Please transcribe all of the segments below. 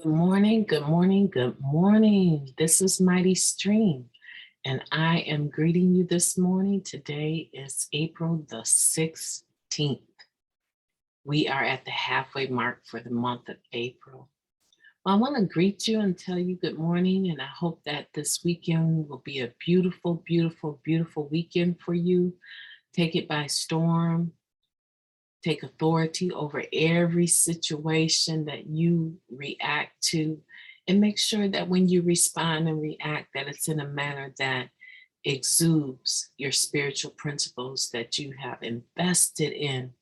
Good morning, good morning, good morning. This is MightyStream, and I am greeting you this morning. Today is April the 16th. We are at the halfway mark for the month of April. Well, I want to greet you and tell you good morning, and I hope that this weekend will be a beautiful, beautiful, beautiful weekend for you. Take it by storm. Take authority over every situation that you react to, and make sure that when you respond and react, that it's in a manner that exudes your spiritual principles that you have invested in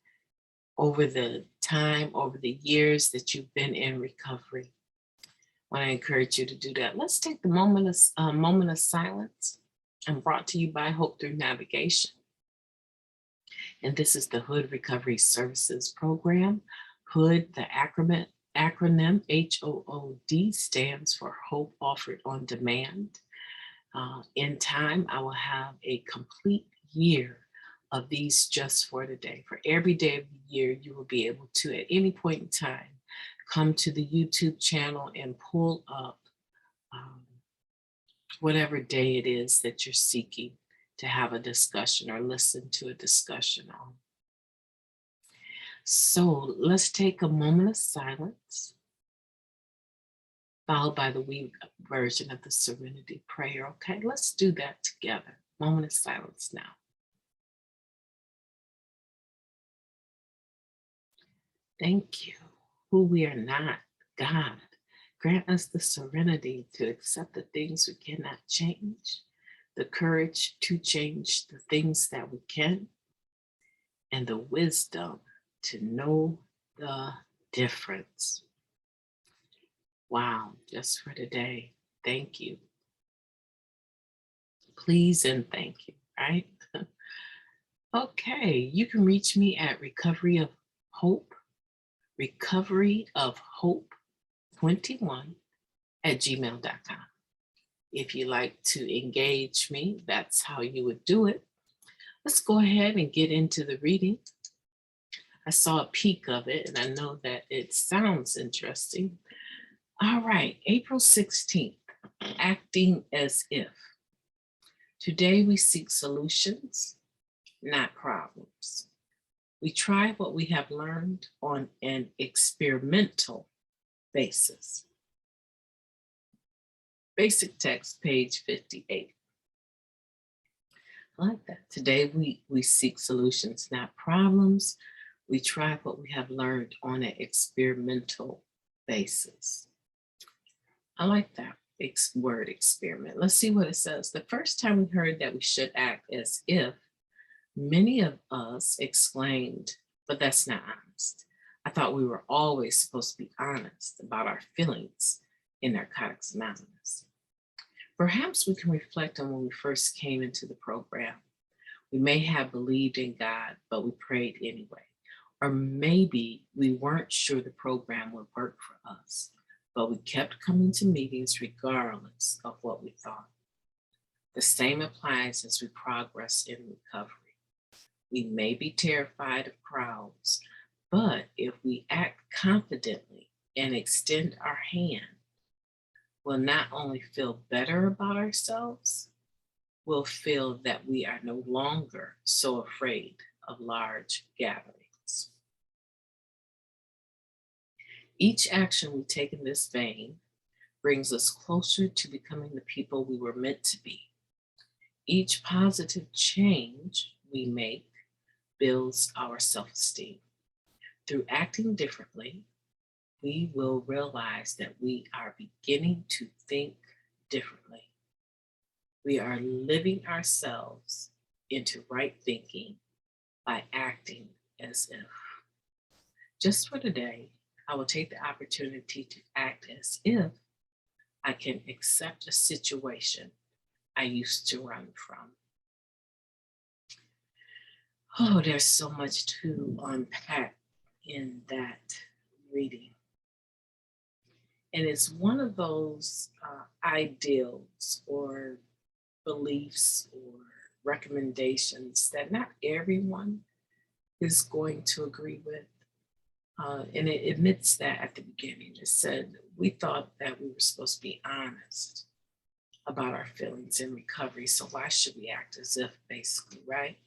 over the time, over the years that you've been in recovery. I want to encourage you to do that. Let's take the moment of silence. I'm brought to you by Hope Through Navigation. And this is the H.O.O.D Recovery Services Program. H.O.O.D, the acronym H-O-O-D, stands for Hope Offered on Demand. In time, I will have a complete year of these just for today. For every day of the year, you will be able to, at any point in time, come to the YouTube channel and pull up whatever day it is that you're seeking to have a discussion or listen to a discussion on. So let's take a moment of silence, followed by the we version of the Serenity Prayer. Okay, let's do that together. Moment of silence now. Thank you. Who we are not, God, grant us the serenity to accept the things we cannot change, the courage to change the things that we can, and the wisdom to know the difference. Wow, just for today, thank you. Please and thank you, right? Okay, you can reach me at Recovery of Hope 21 at gmail.com. If you like to engage me, that's how you would do it. Let's go ahead and get into the reading. I saw a peek of it, and I know that it sounds interesting. All right, April 16th, acting as if. Today we seek solutions, not problems. We try what we have learned on an experimental basis. Basic text, page 58. I like that. Today we seek solutions, not problems. We try what we have learned on an experimental basis. I like that word experiment. Let's see what it says. The first time we heard that we should act as if, many of us exclaimed, but that's not honest. I thought we were always supposed to be honest about our feelings in Narcotics Anonymous. Perhaps we can reflect on when we first came into the program. We may have believed in God, but we prayed anyway. Or maybe we weren't sure the program would work for us, but we kept coming to meetings regardless of what we thought. The same applies as we progress in recovery. We may be terrified of crowds, but if we act confidently and extend our hand, we'll not only feel better about ourselves, we'll feel that we are no longer so afraid of large gatherings. Each action we take in this vein brings us closer to becoming the people we were meant to be. Each positive change we make builds our self-esteem. Through acting differently, we will realize that we are beginning to think differently. We are living ourselves into right thinking by acting as if. Just for today, I will take the opportunity to act as if I can accept a situation I used to run from. Oh, there's so much to unpack in that reading. And it's one of those ideals or beliefs or recommendations that not everyone is going to agree with. And it admits that at the beginning. It said, we thought that we were supposed to be honest about our feelings in recovery. So why should we act as if, basically, right?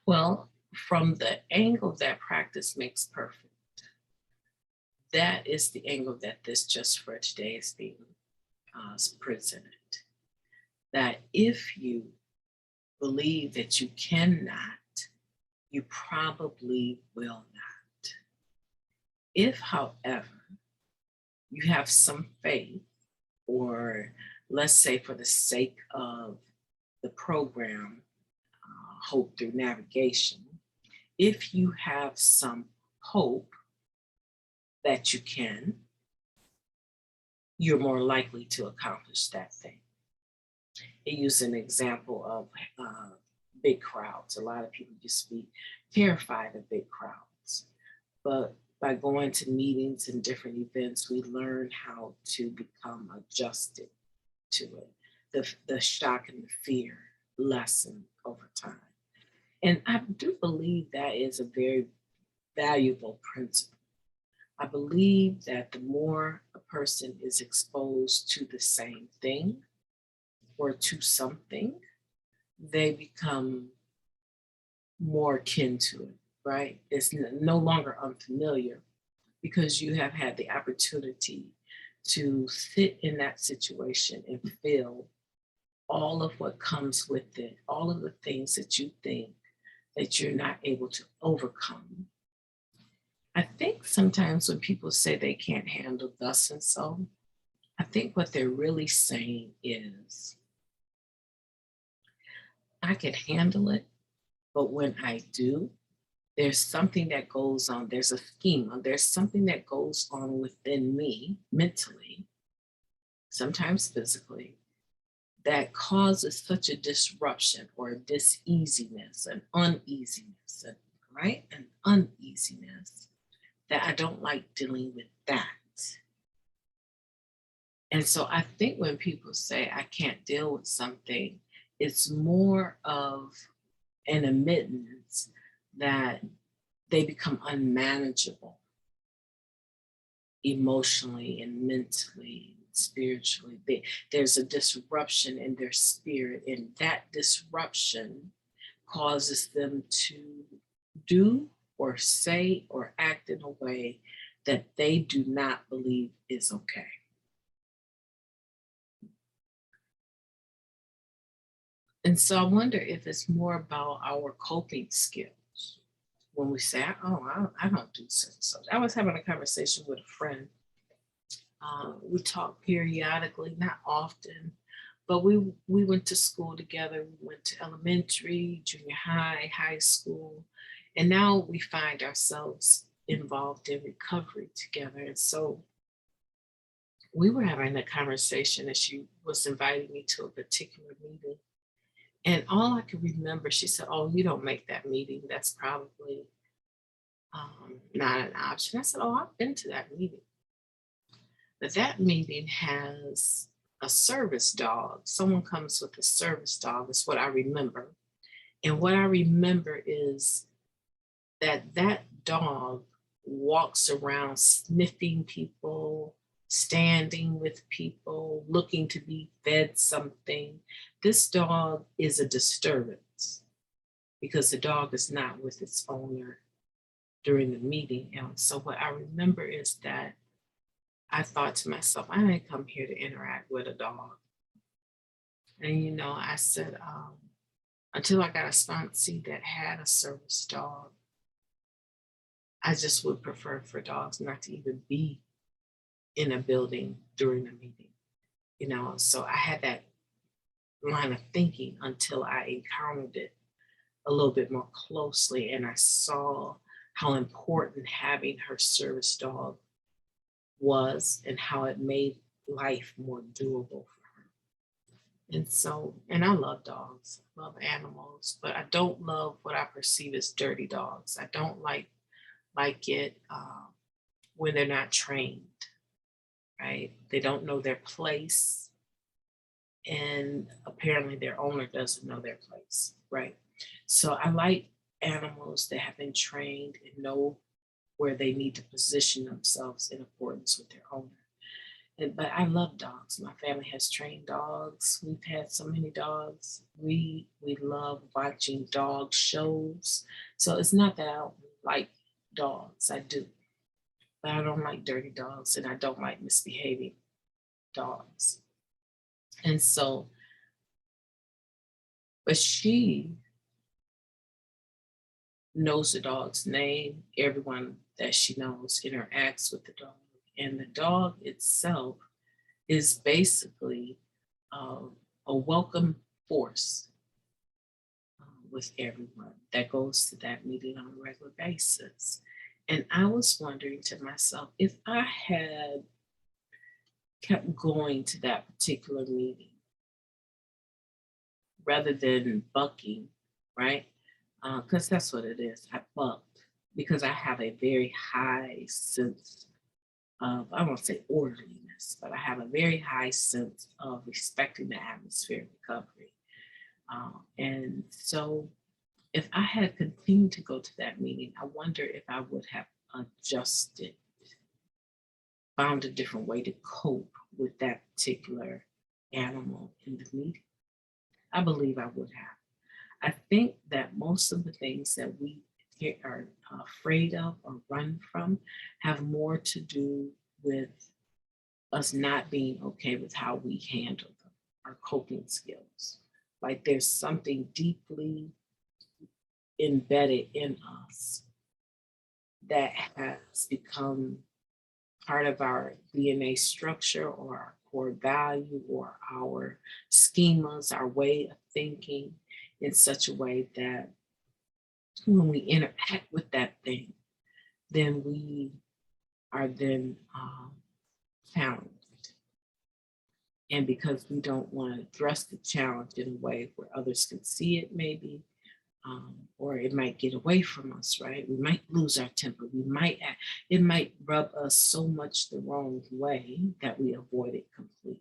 Well, from the angle that practice makes perfect, that is the angle that this Just for Today is being presented. That if you believe that you cannot, you probably will not. If, however, you have some faith, or let's say for the sake of the program, Hope Through Navigation, if you have some hope that you can, you're more likely to accomplish that thing. It used an example of big crowds. A lot of people used to be terrified of big crowds, but by going to meetings and different events, we learn how to become adjusted to it. The shock and the fear lessen over time. And I do believe that is a very valuable principle. I believe that the more a person is exposed to the same thing or to something, they become more akin to it, right? It's no longer unfamiliar because you have had the opportunity to sit in that situation and feel all of what comes with it, all of the things that you think that you're not able to overcome. I think sometimes when people say they can't handle thus and so, I think what they're really saying is, I can handle it, but when I do, there's something that goes on. There's a schema. There's something that goes on within me mentally, sometimes physically, that causes such a disruption or a diseasiness, an uneasiness, right? An uneasiness that I don't like dealing with that. And so I think when people say I can't deal with something, it's more of an admittance that they become unmanageable emotionally and mentally, spiritually. There's a disruption in their spirit, and that disruption causes them to do or say or act in a way that they do not believe is okay. And so I wonder if it's more about our coping skills when we say, oh, I don't do such and such. I was having a conversation with a friend. We talk periodically, not often, but we went to school together. We went to elementary, junior high, high school, and now we find ourselves involved in recovery together. And so we were having a conversation, and she was inviting me to a particular meeting. And all I could remember, she said, oh, you don't make that meeting. That's probably not an option. I said, oh, I've been to that meeting. But that meeting has a service dog. Someone comes with a service dog, is what I remember. And what I remember is that that dog walks around sniffing people, standing with people, looking to be fed something. This dog is a disturbance because the dog is not with its owner during the meeting. And so what I remember is that I thought to myself, I didn't come here to interact with a dog. And, I said, until I got a sponsee that had a service dog, I just would prefer for dogs not to even be in a building during a meeting. So I had that line of thinking until I encountered it a little bit more closely, and I saw how important having her service dog was and how it made life more doable for her. And so, and I love dogs, love animals, but I don't love what I perceive as dirty dogs. I don't like it when they're not trained, right? They don't know their place, and apparently their owner doesn't know their place, right? So I like animals that have been trained and know where they need to position themselves in accordance with their owner. But I love dogs. My family has trained dogs. We've had so many dogs. We love watching dog shows. So it's not that I don't like dogs. I do. But I don't like dirty dogs and I don't like misbehaving dogs. And so, but she knows the dog's name. Everyone that she knows interacts with the dog. And the dog itself is basically a welcome force with everyone that goes to that meeting on a regular basis. And I was wondering to myself, if I had kept going to that particular meeting rather than bucking, right? Because that's what it is. I bucked because I have a very high sense of, I won't say orderliness, but I have a very high sense of respecting the atmosphere of recovery. And so if I had continued to go to that meeting, I wonder if I would have adjusted, found a different way to cope with that particular animal in the meeting. I believe I would have. I think that most of the things that we are afraid of or run from have more to do with us not being okay with how we handle them, our coping skills. Like there's something deeply embedded in us that has become part of our DNA structure or our core value or our schemas, our way of thinking in such a way that when we interact with that thing, then we are then challenged. And because we don't want to address the challenge in a way where others can see it maybe, or it might get away from us, right? We might lose our temper. It might rub us so much the wrong way that we avoid it completely.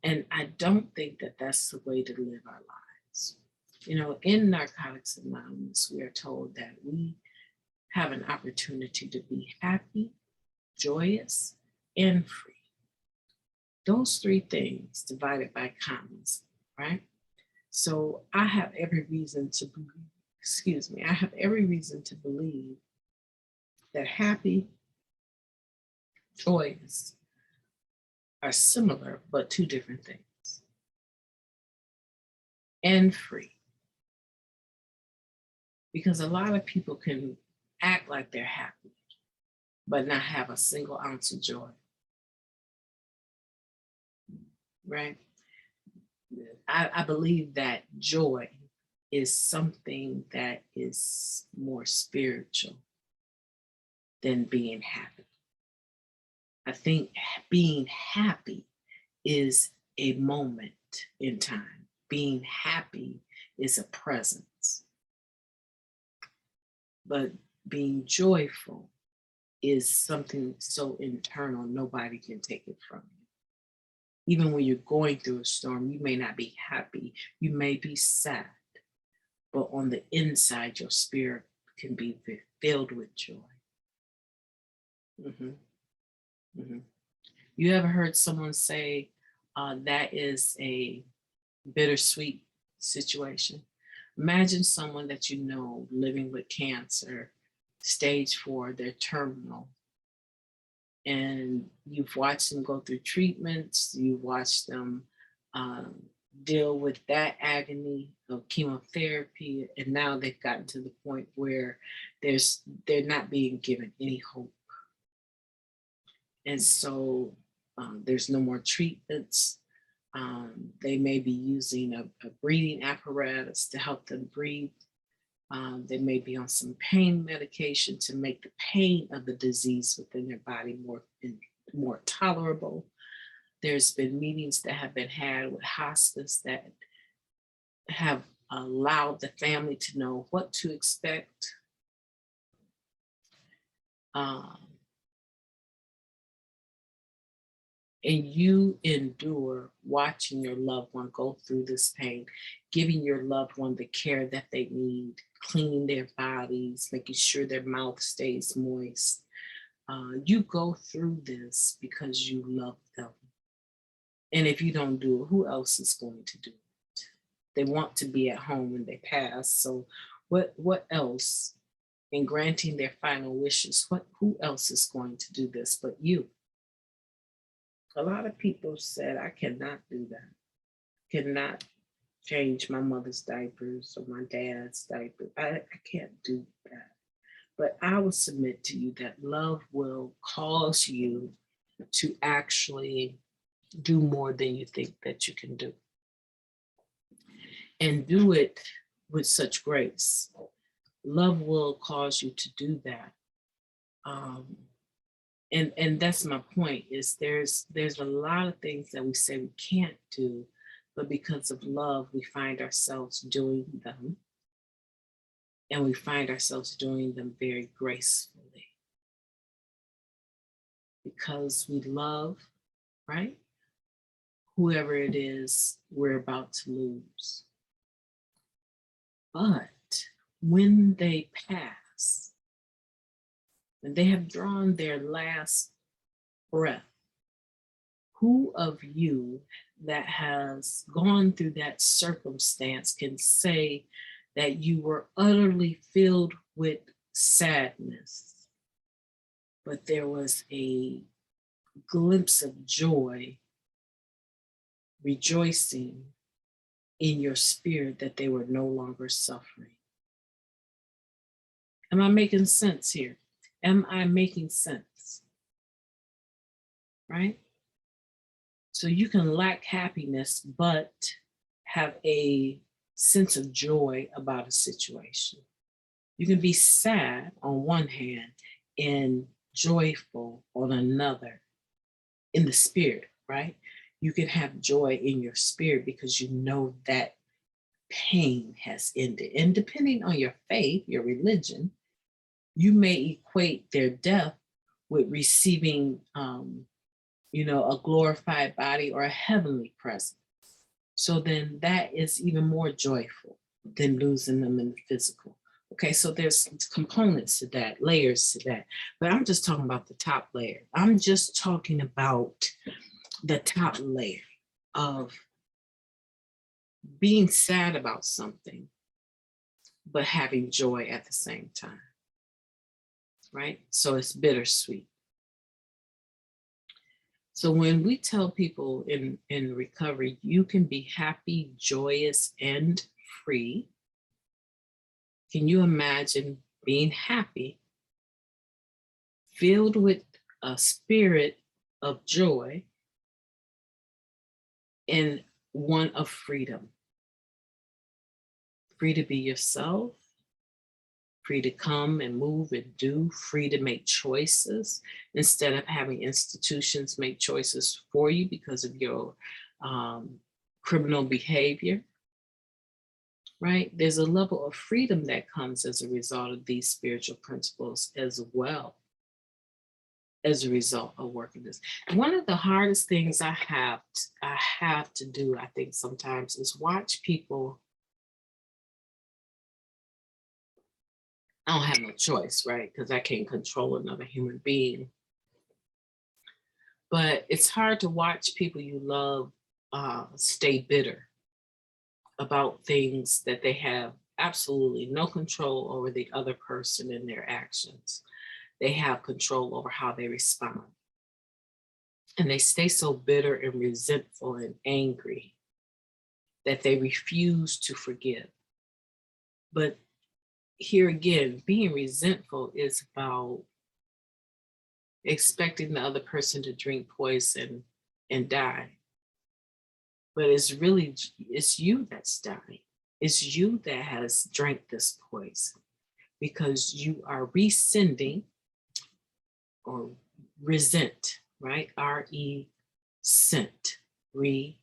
And I don't think that that's the way to live our lives. You know, in Narcotics Anonymous, we are told that we have an opportunity to be happy, joyous, and free. Those three things divided by commas, right? So I have every reason to believe, I have every reason to believe that happy, joyous are similar, but two different things. And free. Because a lot of people can act like they're happy, but not have a single ounce of joy. Right? I believe that joy is something that is more spiritual than being happy. I think being happy is a moment in time. Being happy is a presence. But being joyful is something so internal, nobody can take it from you. Even when you're going through a storm, you may not be happy, you may be sad, but on the inside, your spirit can be filled with joy. Mm-hmm. Mm-hmm. You ever heard someone say that is a bittersweet situation? Imagine someone that you know living with cancer, stage 4, they're terminal, and you've watched them go through treatments, you've watched them deal with that agony of chemotherapy, and now they've gotten to the point where they're not being given any hope. And so there's no more treatments. They may be using a breathing apparatus to help them breathe. They may be on some pain medication to make the pain of the disease within their body more tolerable. There's been meetings that have been had with hospice that have allowed the family to know what to expect. and you endure watching your loved one go through this pain, giving your loved one the care that they need, cleaning their bodies, making sure their mouth stays moist. You go through this because you love them. And if you don't do it, who else is going to do it? They want to be at home when they pass. So what else, in granting their final wishes, who else is going to do this but you? A lot of people said, I cannot do that. Cannot change my mother's diapers or my dad's diapers. I can't do that. But I will submit to you that love will cause you to actually do more than you think that you can do. And do it with such grace. Love will cause you to do that. And that's my point, is there's a lot of things that we say we can't do, but because of love, we find ourselves doing them. And we find ourselves doing them very gracefully. Because we love, right? Whoever it is we're about to lose. But when they pass, and they have drawn their last breath, who of you that has gone through that circumstance can say that you were utterly filled with sadness, but there was a glimpse of joy, rejoicing in your spirit that they were no longer suffering? Am I making sense here? Am I making sense? Right? So you can lack happiness, but have a sense of joy about a situation. You can be sad on one hand and joyful on another in the spirit, right? You can have joy in your spirit because you know that pain has ended. And depending on your faith, your religion, you may equate their death with receiving, a glorified body or a heavenly presence. So then that is even more joyful than losing them in the physical. Okay, so there's components to that, layers to that. But I'm just talking about the top layer. I'm just talking about the top layer of being sad about something, but having joy at the same time, right? So it's bittersweet. So when we tell people in recovery, you can be happy, joyous, and free, can you imagine being happy, filled with a spirit of joy, and one of freedom? Free to be yourself, free to come and move and do, free to make choices instead of having institutions make choices for you because of your criminal behavior, right? There's a level of freedom that comes as a result of these spiritual principles as well, as a result of working this. And one of the hardest things I have to do, I think sometimes, is watch people. I don't have no choice, right? Because I can't control another human being. But it's hard to watch people you love stay bitter about things that they have absolutely no control over the other person and their actions. They have control over how they respond. And they stay so bitter and resentful and angry that they refuse to forgive. But here again, being resentful is about expecting the other person to drink poison and die. But it's you that's dying. It's you that has drank this poison because you are rescinding or resent, right? R-E-sent, resentment,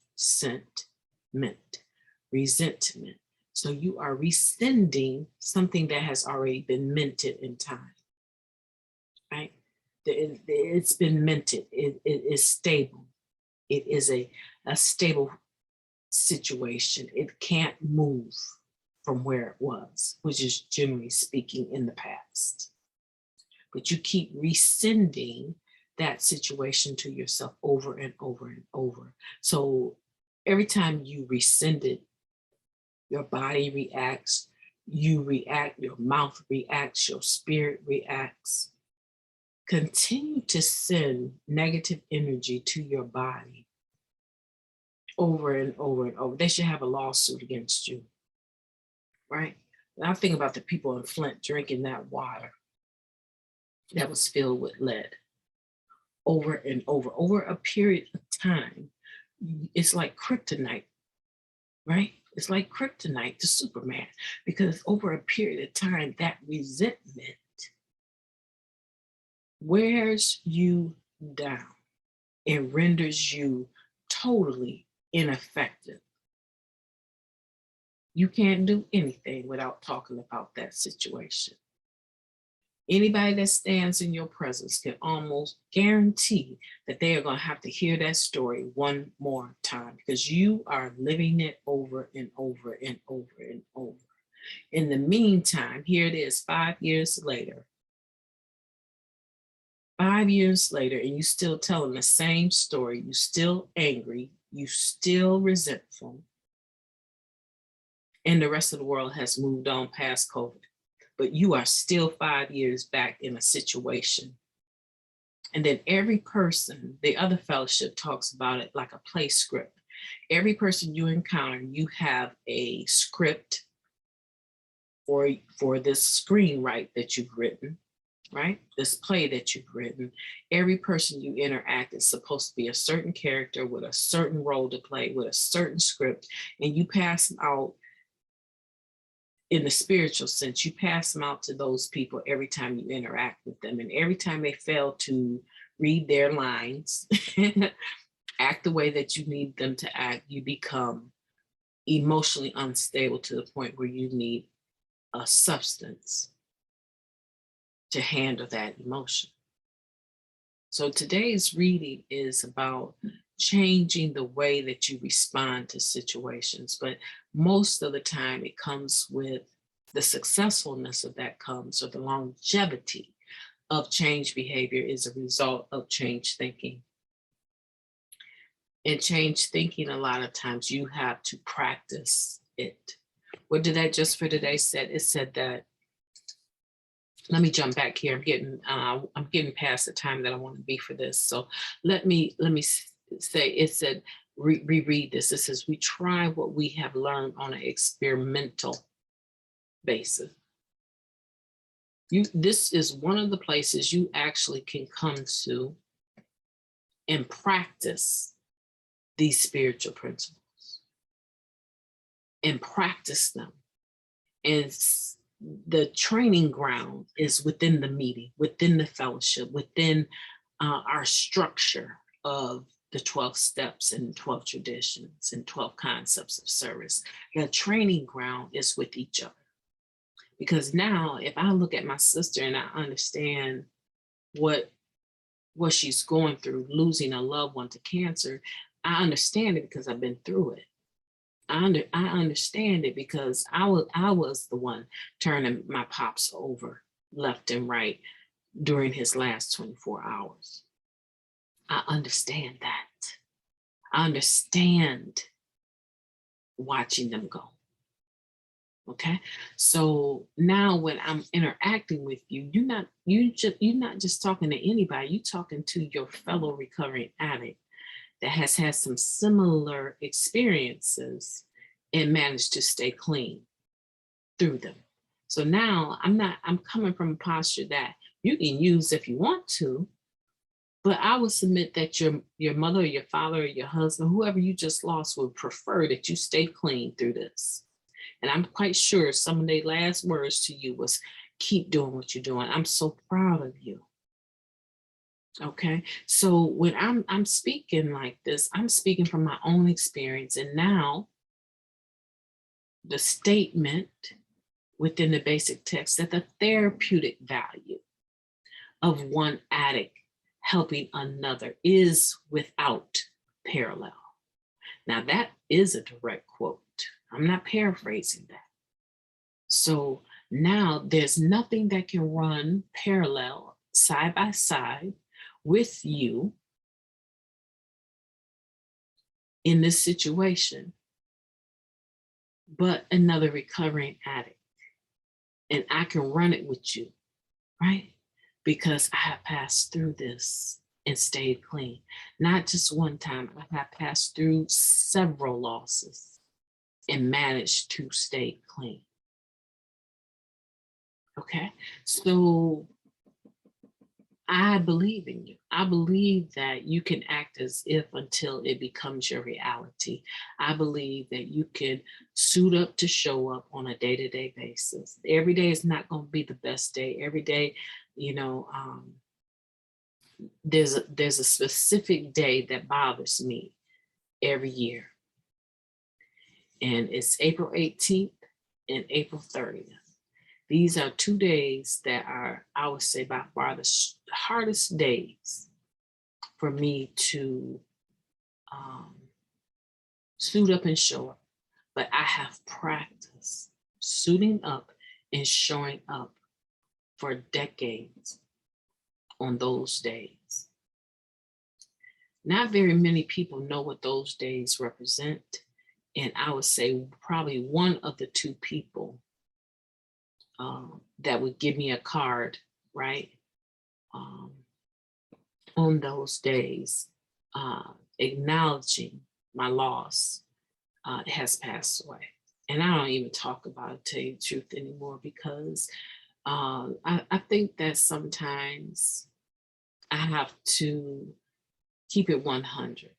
resentment. So you are rescinding something that has already been minted in time, right? It's been minted, it is stable. It is a stable situation. It can't move from where it was, which is generally speaking in the past. But you keep rescinding that situation to yourself over and over and over. So every time you rescind it, your body reacts, you react, your mouth reacts, your spirit reacts. Continue to send negative energy to your body over and over and over. They should have a lawsuit against you, right? And I think about the people in Flint drinking that water that was filled with lead over and over a period of time. It's like kryptonite, right? It's like kryptonite to Superman, because over a period of time, that resentment wears you down and renders you totally ineffective. You can't do anything without talking about that situation. Anybody that stands in your presence can almost guarantee that they are going to have to hear that story one more time, because you are living it over and over and over and over. In the meantime, here it is 5 years later. 5 years later, and you still telling the same story. You still angry. You still resentful. And the rest of the world has moved on past COVID. But you are still 5 years back in a situation. And then every person, the other fellowship talks about it like a play script. Every person you encounter, you have a script for this screenwrite that you've written, right? This play that you've written. Every person you interact is supposed to be a certain character with a certain role to play, with a certain script, and you pass them out. In the spiritual sense, you pass them out to those people every time you interact with them. And every time they fail to read their lines, act the way that you need them to act, you become emotionally unstable to the point where you need a substance to handle that emotion. So today's reading is about changing the way that you respond to situations, but most of the time it comes with the successfulness of that comes, or the longevity of change behavior is a result of change thinking. And change thinking, a lot of times you have to practice it. What did that just for today said? It said that, let me jump back here. I'm getting past the time that I want to be for this. So let me say, it said, reread this. It says, we try what we have learned on an experimental basis. This is one of the places you actually can come to and practice these spiritual principles and practice them. And the training ground is within the meeting, within the fellowship, within our structure of the 12 steps and 12 traditions and 12 concepts of service. The training ground is with each other. Because now if I look at my sister and I understand what she's going through, losing a loved one to cancer, I understand it because I've been through it. I understand it because I was the one turning my pops over left and right during his last 24 hours. I understand that. I understand watching them go. Okay, so now when I'm interacting with you, you're not just talking to anybody. You're talking to your fellow recovering addict that has had some similar experiences and managed to stay clean through them. So now I'm coming from a posture that you can use if you want to, but I would submit that your mother or your father or your husband, whoever you just lost, would prefer that you stay clean through this. And I'm quite sure some of their last words to you was, keep doing what you're doing. I'm so proud of you. Okay, so when I'm speaking like this, I'm speaking from my own experience. And now the statement within the basic text that the therapeutic value of one addict helping another is without parallel. Now that is a direct quote. I'm not paraphrasing that. So now there's nothing that can run parallel side by side with you in this situation, but another recovering addict. And I can run it with you, right? Because I have passed through this and stayed clean. Not just one time, I have passed through several losses and managed to stay clean. Okay, so I believe in you. I believe that you can act as if until it becomes your reality. I believe that you can suit up to show up on a day-to-day basis. Every day is not going to be the best day. Every day, you know, there's a specific day that bothers me every year. And it's April 18th and April 30th. These are 2 days that are, I would say, by far the hardest days for me to suit up and show up. But I have practiced suiting up and showing up for decades on those days. Not very many people know what those days represent. And I would say probably one of the 2 people that would give me a card, right? On those days, acknowledging my loss has passed away. And I don't even talk about it, tell you the truth, anymore, because I think that sometimes I have to keep it 100.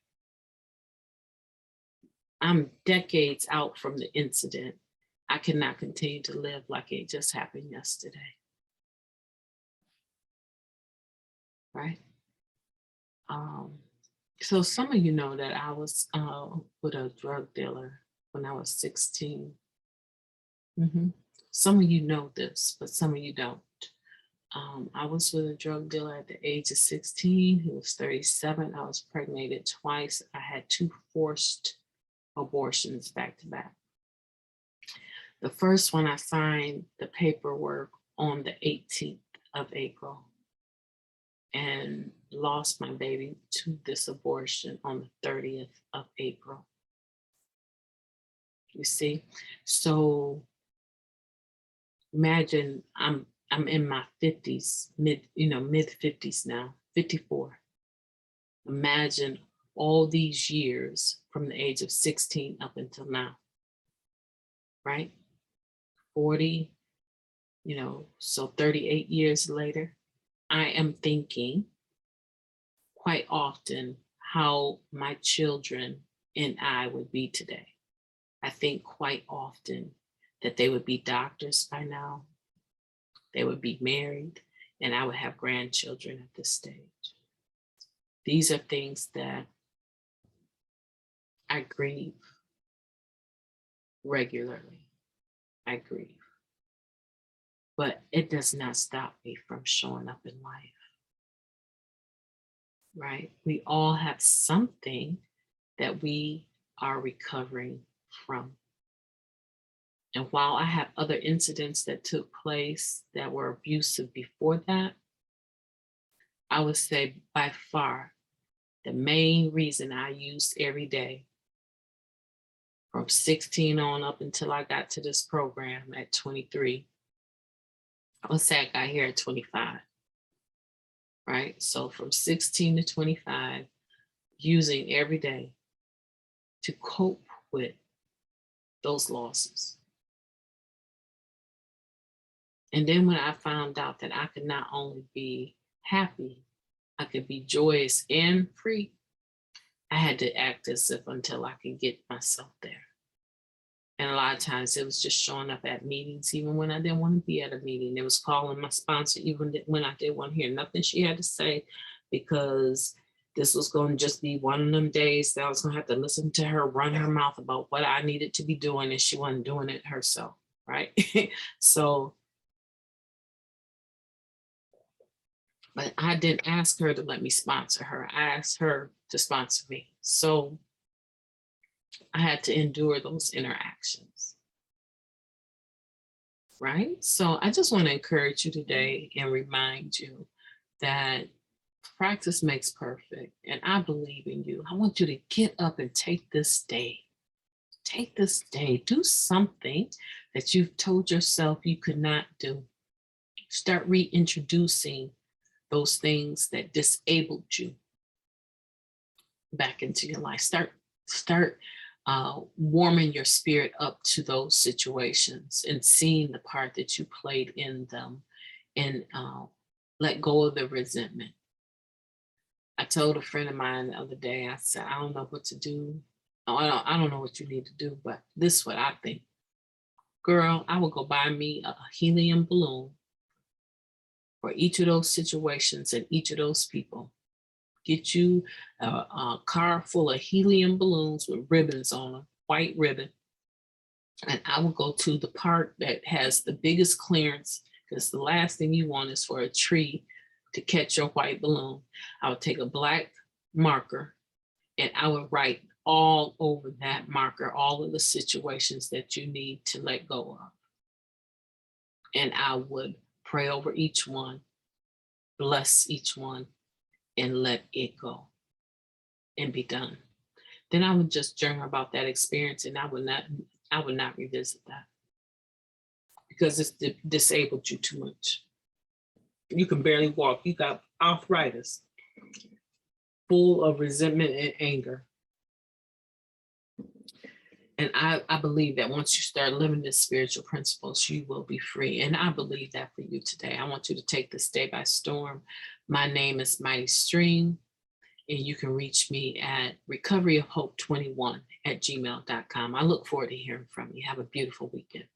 I'm decades out from the incident. I cannot continue to live like it just happened yesterday. Right? So some of you know that I was with a drug dealer when I was 16. Some of you know this, but some of you don't. I was with a drug dealer at the age of 16. He was 37. I was pregnated twice. I had 2 forced abortions back to back. The first one, I signed the paperwork on the 18th of April and lost my baby to this abortion on the 30th of April. You see? So imagine I'm in my 50s, mid 50s now, 54. Imagine all these years from the age of 16 up until now, right? 40, so 38 years later, I am thinking quite often how my children and I would be today. I think quite often that they would be doctors by now, they would be married, and I would have grandchildren at this stage. These are things that I grieve regularly. I grieve. But it does not stop me from showing up in life. Right? We all have something that we are recovering from. And while I have other incidents that took place that were abusive before that, I would say by far the main reason I used every day from 16 on up until I got to this program at 23. I would say I got here at 25, right? So from 16 to 25, using every day to cope with those losses. And then when I found out that I could not only be happy, I could be joyous and free, I had to act as if until I could get myself there. And a lot of times it was just showing up at meetings, even when I didn't want to be at a meeting. It was calling my sponsor, even when I didn't want to hear nothing she had to say, because this was going to just be one of them days that I was going to have to listen to her run her mouth about what I needed to be doing, and she wasn't doing it herself, right? So, but I didn't ask her to let me sponsor her. I asked her to sponsor me. So I had to endure those interactions. Right? So I just want to encourage you today and remind you that practice makes perfect. And I believe in you. I want you to get up and take this day. Take this day. Do something that you've told yourself you could not do. Start reintroducing those things that disabled you back into your life. Start warming your spirit up to those situations and seeing the part that you played in them, and let go of the resentment. I told a friend of mine the other day, I said, I don't know what to do. I don't know what you need to do, but this is what I think. Girl, I will go buy me a helium balloon for each of those situations and each of those people. Get you a car full of helium balloons with ribbons on them, white ribbon. And I will go to the park that has the biggest clearance, because the last thing you want is for a tree to catch your white balloon. I would take a black marker and I would write all over that marker all of the situations that you need to let go of. And I would pray over each one, bless each one, and let it go and be done. Then I would just journal about that experience, and I would not revisit that, because it's disabled you too much. You can barely walk. You got arthritis, full of resentment and anger. And I believe that once you start living the spiritual principles, you will be free. And I believe that for you today. I want you to take this day by storm. My name is MightyStream, and you can reach me at recoveryofhope21@gmail.com. I look forward to hearing from you. Have a beautiful weekend.